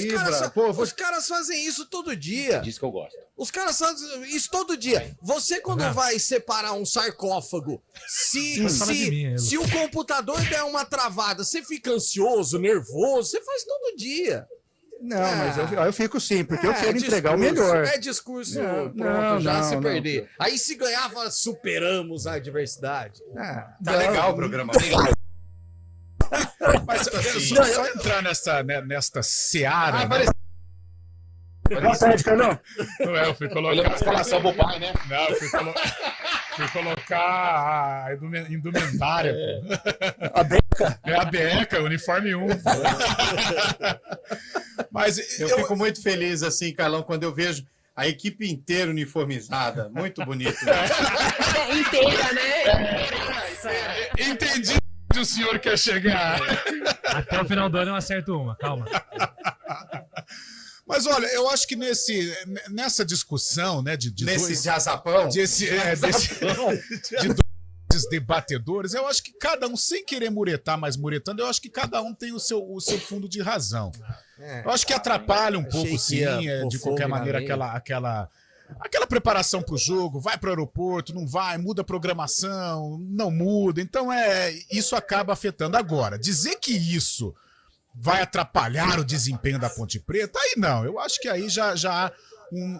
Os caras fazem isso todo dia. Diz que eu gosto. Os caras fazem isso todo dia. Você, quando vai separar um sarcófago, se o computador der uma travada, você fica ansioso, nervoso, você faz todo dia. Não, mas eu fico sim, porque eu quero entregar o melhor. É discurso pronto, já se perder. Aí se ganhava, superamos a adversidade. Tá legal o programa. Mas só entrar nesta seara. Boa tarde, Carlão. Não eu fui colocar. Escalação do pai, né? Não, eu fui colocar a indumentária. A beca? É a beca, uniforme 1. Mas eu fico muito feliz, assim, Carlão, quando eu vejo a equipe inteira uniformizada. Muito bonito. Né? Inteira, né? Entendi. O senhor quer chegar. Até o final do ano eu acerto uma, calma. Mas olha, eu acho que nessa discussão, né, de nesse jazapão, de dois debatedores, eu acho que cada um, sem querer muretar, mas muretando, eu acho que cada um tem o seu fundo de razão. Eu acho que atrapalha um pouco, sim, de qualquer maneira, aquela preparação para o jogo, vai para o aeroporto, não vai, muda a programação, não muda. Então, isso acaba afetando. Agora, dizer que isso vai atrapalhar o desempenho da Ponte Preta, aí não. Eu acho que aí já há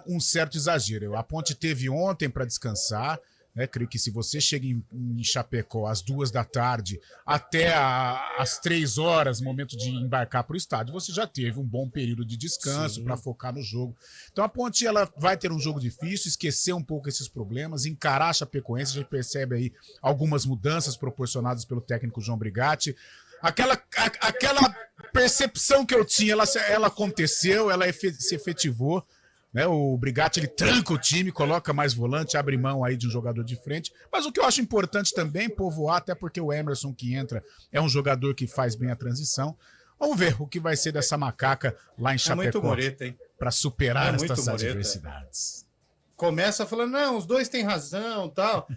um certo exagero. A Ponte teve ontem para descansar. Creio que se você chega em Chapecó às 2 da tarde até às 3 horas, momento de embarcar para o estádio, você já teve um bom período de descanso para focar no jogo. Então a Ponte ela vai ter um jogo difícil, esquecer um pouco esses problemas, encarar a Chapecoense, a gente percebe aí algumas mudanças proporcionadas pelo técnico João Brigatti. Aquela percepção que eu tinha, ela aconteceu, ela se efetivou. Né, o Brigatti ele tranca o time, coloca mais volante, abre mão aí de um jogador de frente. Mas o que eu acho importante também, povoar, até porque o Emerson que entra é um jogador que faz bem a transição. Vamos ver o que vai ser dessa macaca lá em Chapecó para superar estas adversidades. Começa falando, não, os dois têm razão, tal.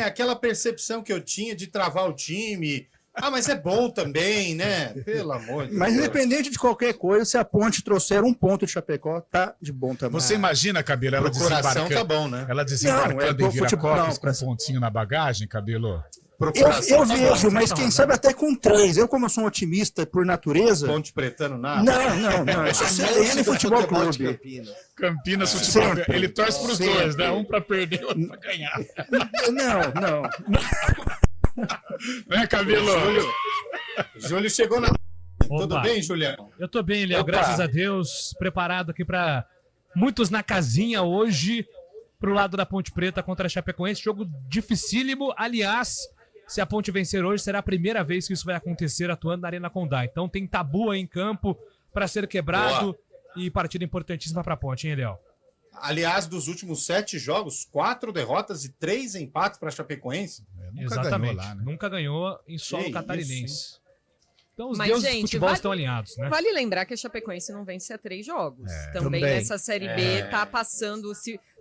Aquela percepção que eu tinha de travar o time. Mas é bom também, né? Pelo amor de Deus. Mas independente de qualquer coisa, se a Ponte trouxer um ponto de Chapecó, tá de bom tamanho. Você imagina, Cabelo, ela desembarcando, tá bom, né? Ela desembarcando em Viracopos com um pontinho na bagagem, Cabelo? Eu vejo, mas quem sabe até com 3. Eu, como eu sou um otimista por natureza... Ponte Pretano nada? Não. Eu sou CDN Futebol Clube. Campinas Futebol Clube. Ele torce pros dois, né? Um pra perder e outro pra ganhar. Não. Né, Cabelo? Júlio chegou na... Tudo bem, Julião? Eu tô bem, Léo, graças a Deus. Preparado aqui para muitos na casinha hoje, pro lado da Ponte Preta contra a Chapecoense. Jogo dificílimo. Aliás, se a Ponte vencer hoje, será a primeira vez que isso vai acontecer atuando na Arena Condá. Então tem tabu aí em campo para ser quebrado. E partida importantíssima para a Ponte, hein, Léo? Aliás, dos últimos 7 jogos, 4 derrotas e 3 empates para a Chapecoense. Exatamente. Ganhou lá, né? Nunca ganhou em solo catarinense. Isso, então os Mas, deuses gente, do futebol estão alinhados, né? Vale lembrar que a Chapecoense não vence há 3 jogos. Também nessa Série B tá passando...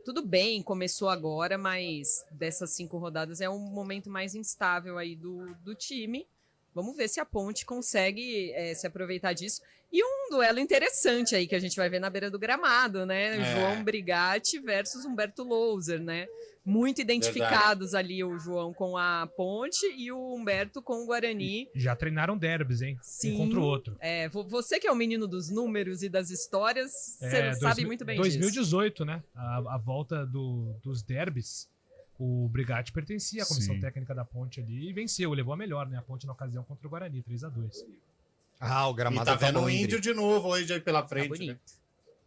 Tudo bem, começou agora, mas dessas 5 rodadas é um momento mais instável aí do time. Vamos ver se a Ponte consegue se aproveitar disso. E um duelo interessante aí que a gente vai ver na beira do gramado, né? João Brigatti versus Humberto Louser, né? Muito identificados ali o João com a Ponte e o Humberto com o Guarani. Já treinaram derbys, hein? Sim. Um contra o outro. Você que é o menino dos números e das histórias, você sabe muito bem 2018, né? A volta dos derbys. O Brigatti pertencia à comissão técnica da Ponte ali e venceu, levou a melhor, né? A Ponte na ocasião contra o Guarani, 3-2. O gramado tá vendo o Índio de novo hoje aí pela frente, né?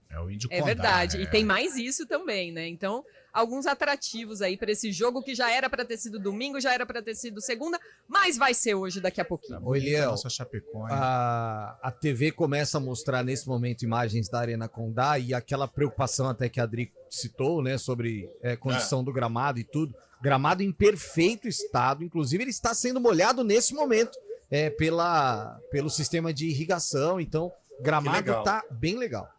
É o Índio É Condá, verdade. E tem mais isso também, né? Então, alguns atrativos aí para esse jogo que já era para ter sido domingo, já era para ter sido segunda, mas vai ser hoje daqui a pouquinho. Oi, Léo. Nossa Chapecoense. A TV começa a mostrar nesse momento imagens da Arena Condá e aquela preocupação até que a Adri citou, né, sobre condição do gramado e tudo. Gramado em perfeito estado, inclusive ele está sendo molhado nesse momento pelo sistema de irrigação, então gramado tá bem legal.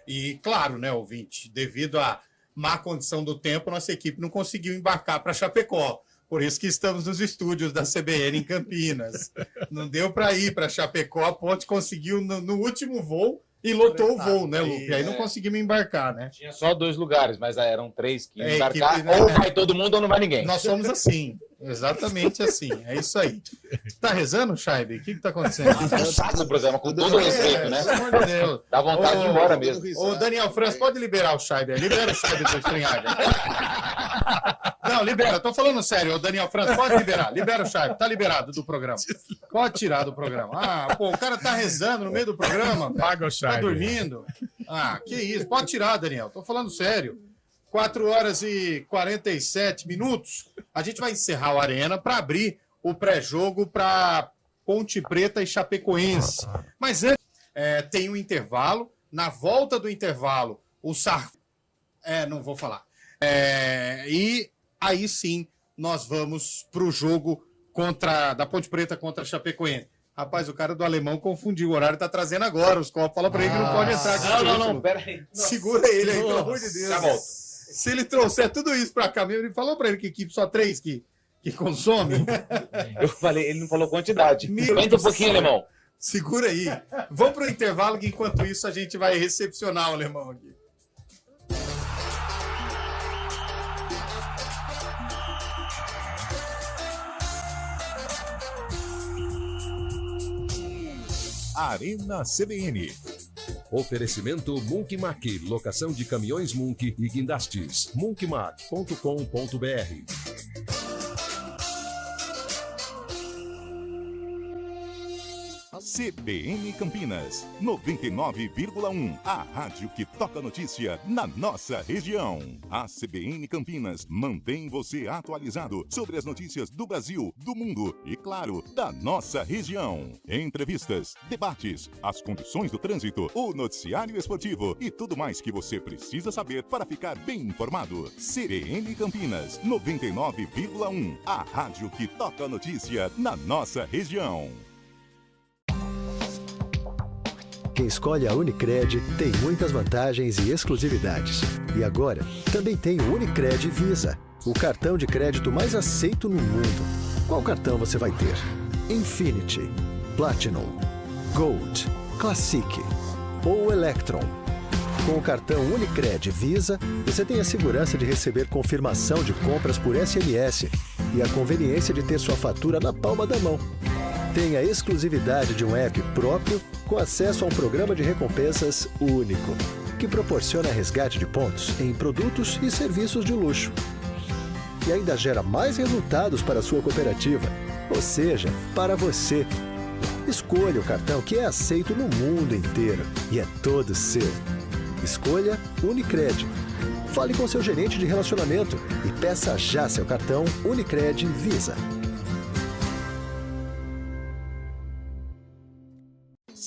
E claro, né, ouvinte, devido à má condição do tempo, nossa equipe não conseguiu embarcar para Chapecó. Por isso que estamos nos estúdios da CBN em Campinas. Não deu para ir para Chapecó, a Ponte conseguiu no último voo e lotou o voo, né, Lupe? E aí não conseguimos embarcar, né? Tinha só 2 lugares, mas eram 3 que iam embarcar. Equipe, né? Ou vai todo mundo ou não vai ninguém. Nós somos assim, exatamente assim. É isso aí. Tá rezando, Scheibe? O que tá acontecendo? Cansado do programa, com todo respeito, né? Pelo amor de Deus. Dá vontade de ir embora mesmo. Ô, Daniel França, pode liberar o Scheibe. Libera o Scheibe do estranhagem. Não, libera. Tô falando sério. Ô, Daniel França, pode liberar. Libera o Scheibe. Tá liberado do programa. Pode tirar do programa. O cara tá rezando no meio do programa. Paga o Scheibe. Tá dormindo. Que isso. Pode tirar, Daniel. Tô falando sério. 4 horas e 47 minutos. A gente vai encerrar o Arena para abrir o pré-jogo para Ponte Preta e Chapecoense. Mas antes, tem um intervalo. Na volta do intervalo, o não vou falar. E aí sim, nós vamos para o jogo da Ponte Preta contra a Chapecoense. Rapaz, o cara do alemão confundiu o horário, tá trazendo agora os copos. Fala para ele que não pode entrar aqui. Não, pera aí. Segura ele aí, pelo amor de Deus. Já volto. Se ele trouxer tudo isso para cá mesmo, ele falou para ele que equipe só 3 que consome. Eu falei, ele não falou quantidade. Aguenta um pouquinho, alemão. Segura aí. Vamos para o intervalo, que enquanto isso a gente vai recepcionar o alemão aqui. Arena CBN. Oferecimento Munkmac, locação de caminhões Munk e guindastes. munkmac.com.br. CBN Campinas, 99,1. A rádio que toca notícia na nossa região. A CBN Campinas mantém você atualizado sobre as notícias do Brasil, do mundo e, claro, da nossa região. Entrevistas, debates, as condições do trânsito, o noticiário esportivo e tudo mais que você precisa saber para ficar bem informado. CBN Campinas, 99,1. A rádio que toca notícia na nossa região. Quem escolhe a Unicred tem muitas vantagens e exclusividades. E agora, também tem o Unicred Visa, o cartão de crédito mais aceito no mundo. Qual cartão você vai ter? Infinity, Platinum, Gold, Classic ou Electron? Com o cartão Unicred Visa, você tem a segurança de receber confirmação de compras por SMS e a conveniência de ter sua fatura na palma da mão. Tem a exclusividade de um app próprio com acesso a um programa de recompensas único, que proporciona resgate de pontos em produtos e serviços de luxo. E ainda gera mais resultados para a sua cooperativa, ou seja, para você. Escolha o cartão que é aceito no mundo inteiro e é todo seu. Escolha Unicred. Fale com seu gerente de relacionamento e peça já seu cartão Unicred Visa.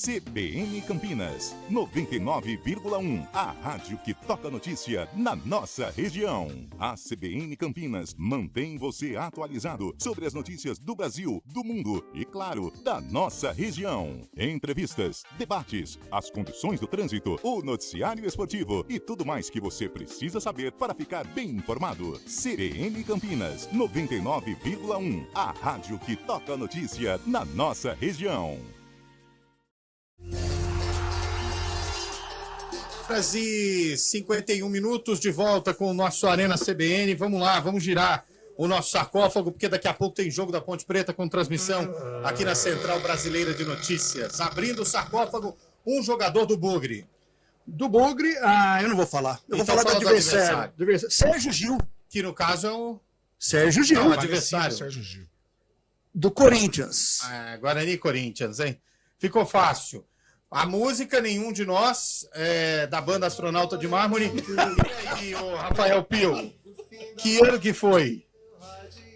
CBN Campinas, 99,1. A rádio que toca notícia na nossa região. A CBN Campinas mantém você atualizado sobre as notícias do Brasil, do mundo e, claro, da nossa região. Entrevistas, debates, as condições do trânsito, o noticiário esportivo e tudo mais que você precisa saber para ficar bem informado. CBN Campinas, 99,1. A rádio que toca notícia na nossa região. E 51 minutos de volta com o nosso Arena CBN. Vamos lá, vamos girar o nosso sarcófago, porque daqui a pouco tem jogo da Ponte Preta com transmissão aqui na Central Brasileira de Notícias. Abrindo o sarcófago, um jogador do Bugre. Do Bugre, eu não vou falar. Eu vou falar do adversário. Sérgio Gil. Que no caso é o... Sérgio Gil. Não, o adversário. Sérgio Gil. Do Corinthians. Guarani e Corinthians, hein? Ficou fácil. A música, nenhum de nós, da banda Astronauta de Mármore. E o Rafael Pio, que ano que foi?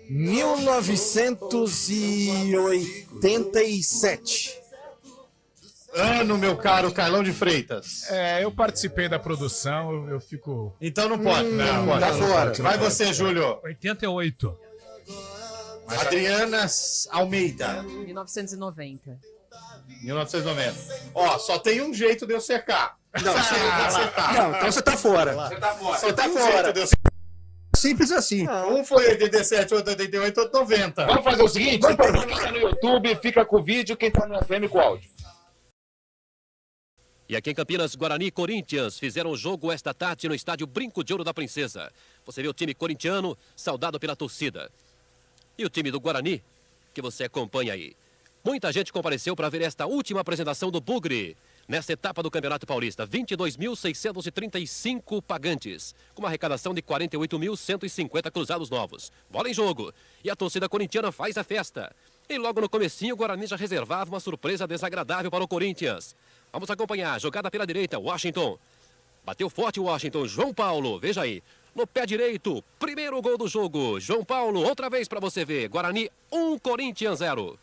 1987. Ano, meu caro Carlão de Freitas. Eu participei da produção, eu fico... Então não pode. Não pode. Tá fora. Vai você, Júlio. 88. Adriana Almeida. 1990. 1990. Ó, só tem um jeito de eu cercar. Não, então você tá fora. Você tá fora. Você tá Tem um fora. jeito de eu... Simples assim. Um foi 87, outro 88, outro 90. Vamos fazer o seguinte: quem tá no YouTube fica com o vídeo, quem tá no FM com o áudio. E aqui em Campinas, Guarani e Corinthians fizeram o jogo esta tarde no estádio Brinco de Ouro da Princesa. Você vê o time corintiano saudado pela torcida. E o time do Guarani, que você acompanha aí. Muita gente compareceu para ver esta última apresentação do Bugre. Nesta etapa do Campeonato Paulista, 22.635 pagantes, com uma arrecadação de 48.150 cruzados novos. Bola em jogo. E a torcida corintiana faz a festa. E logo no comecinho, o Guarani já reservava uma surpresa desagradável para o Corinthians. Vamos acompanhar. Jogada pela direita, Washington. Bateu forte o Washington. João Paulo, veja aí. No pé direito, primeiro gol do jogo. João Paulo, outra vez para você ver. Guarani 1, Corinthians 0.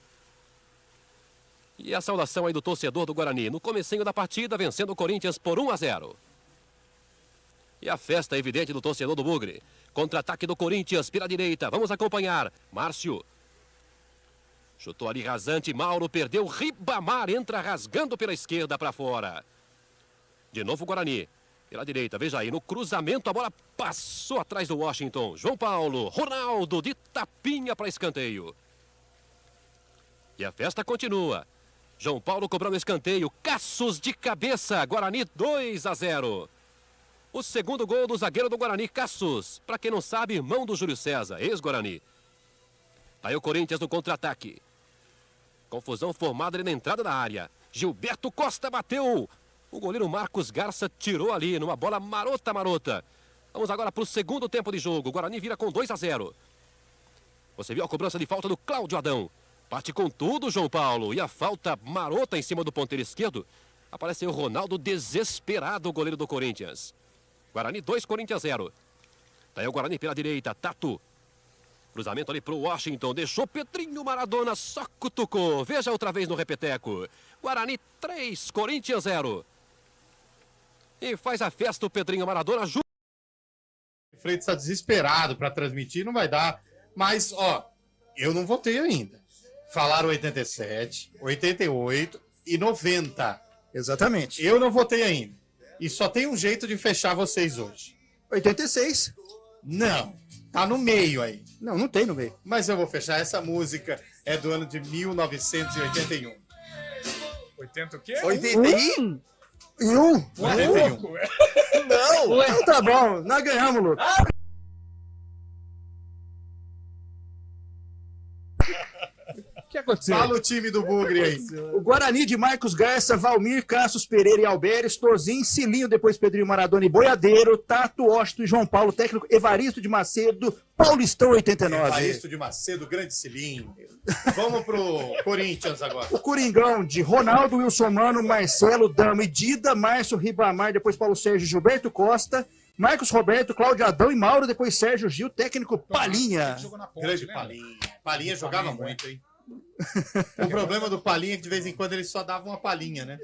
E a saudação aí do torcedor do Guarani. No comecinho da partida, vencendo o Corinthians por 1-0. E a festa evidente do torcedor do Bugre. Contra-ataque do Corinthians pela direita. Vamos acompanhar. Márcio. Chutou ali rasante. Mauro perdeu. Ribamar entra rasgando pela esquerda para fora. De novo o Guarani. Pela direita, veja aí. No cruzamento, a bola passou atrás do Washington. João Paulo. Ronaldo de tapinha para escanteio. E a festa continua. João Paulo cobrando escanteio. Caços de cabeça. Guarani 2-0. O segundo gol do zagueiro do Guarani, Caços. Para quem não sabe, irmão do Júlio César, ex-Guarani. Tá aí o Corinthians no contra-ataque. Confusão formada ali na entrada da área. Gilberto Costa bateu. O goleiro Marcos Garça tirou ali numa bola marota. Vamos agora para o segundo tempo de jogo. O Guarani vira com 2-0. Você viu a cobrança de falta do Cláudio Adão. Parte com tudo, João Paulo. E a falta marota em cima do ponteiro esquerdo. Apareceu o Ronaldo desesperado, o goleiro do Corinthians. Guarani 2, Corinthians 0. Daí o Guarani pela direita, Tatu. Cruzamento ali pro Washington. Deixou Pedrinho Maradona, só cutucou. Veja outra vez no repeteco. Guarani 3, Corinthians 0. E faz a festa o Pedrinho Maradona. O Freitas está desesperado para transmitir, não vai dar. Mas, ó, eu não votei ainda. Falaram 87, 88 e 90. Exatamente. Eu não votei ainda. E só tem um jeito de fechar vocês hoje. 86. Não, tá no meio aí. Não, não tem no meio. Mas eu vou fechar. Essa música é do ano de 1981. 80 o quê? 81? 81? Não, então tá bom. Nós ganhamos, Lucas. O que acontecer. Fala o time do Bugre aí. O Guarani de Marcos Garça, Valmir, Cassius Pereira e Alberes, Tozinho, Cilinho, depois Pedrinho Maradona e Boiadeiro, Tato, Osto e João Paulo, técnico Evaristo de Macedo, Paulistão 89. Evaristo de Macedo, grande Cilinho. Vamos pro Corinthians agora. O Coringão de Ronaldo, Wilson Mano, Marcelo, Dama e Dida, Márcio Ribamar, depois Paulo Sérgio, Gilberto Costa, Marcos Roberto, Cláudio Adão e Mauro, depois Sérgio Gil, técnico Palinha. Grande Palinha. Palinha jogava muito, hein? O problema do Palinha é que de vez em quando ele só dava uma palhinha, né?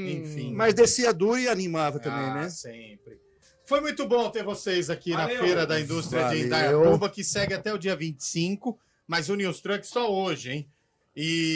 Enfim. Mas descia duro e animava também, né? Sempre. Foi muito bom ter vocês aqui na Feira da Indústria de Valeu. Indaiatuba, que segue até o dia 25, mas o News Truck só hoje, hein? E